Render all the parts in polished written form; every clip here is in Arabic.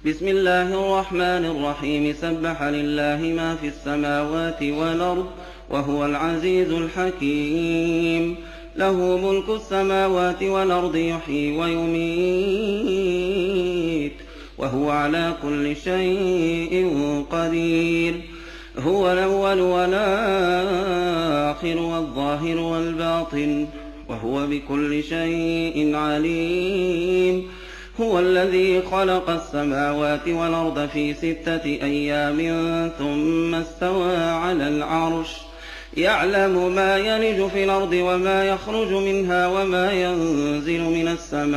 بسم الله الرحمن الرحيم سبح لله ما في السماوات والأرض وهو العزيز الحكيم له ملك السماوات والأرض يحيي ويميت وهو على كل شيء قدير هو الأول والآخر والظاهر والباطن وهو بكل شيء عليم هو الذي خلق السماوات والأرض في 6 أيام ثم استوى على العرش يعلم ما يلج في الأرض وما يخرج منها وما ينزل من السماء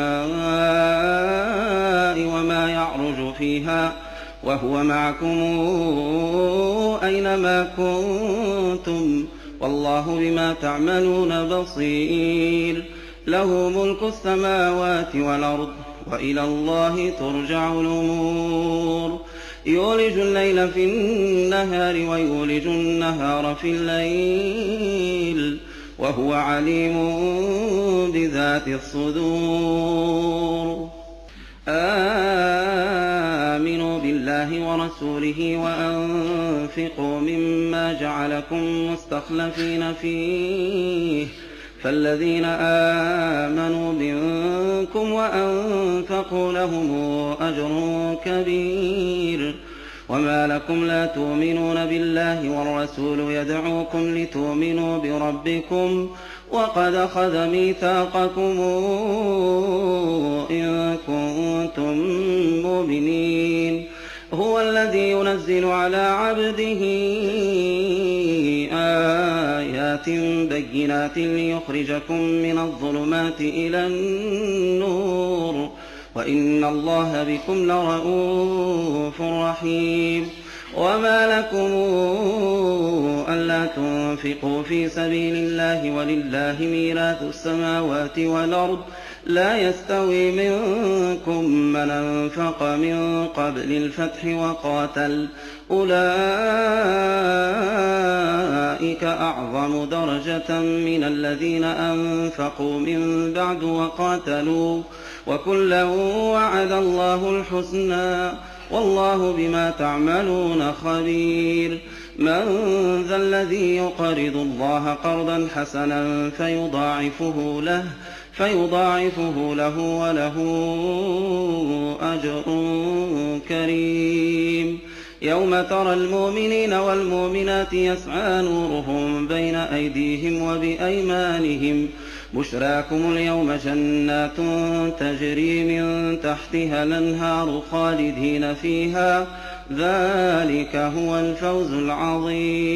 وما يعرج فيها وهو معكم أينما كنتم والله بما تعملون بصير له ملك السماوات والأرض وإلى الله ترجع الأمور يولج الليل في النهار ويولج النهار في الليل وهو عليم بذات الصدور آمنوا بالله ورسوله وأنفقوا مما جعلكم مستخلفين فيه فالذين آمنوا منكم وأنفقوا لهم أجر كبير وما لكم لا تؤمنون بالله والرسول يدعوكم لتؤمنوا بربكم وقد أخذ ميثاقكم إن كنتم مؤمنين هو الذي ينزل على عبده آيات بينات ليخرجكم من الظلمات إلى النور وإن الله بكم لرءوف رحيم وما لكم ألا تنفقوا في سبيل الله ولله ميراث السماوات والأرض لا يستوي منكم من أنفق من قبل الفتح وقاتل أولئك أعظم درجة من الذين أنفقوا من بعد وقاتلوا وكلا وعد الله الحسنى والله بما تعملون خبير من ذا الذي يقرض الله قرضا حسنا فيضاعفه له وله أجر كريم يوم ترى المؤمنين والمؤمنات يسعى نورهم بين أيديهم وبأيمانهم بشراكم اليوم جنات تجري من تحتها الأنهار خالدين فيها ذلك هو الفوز العظيم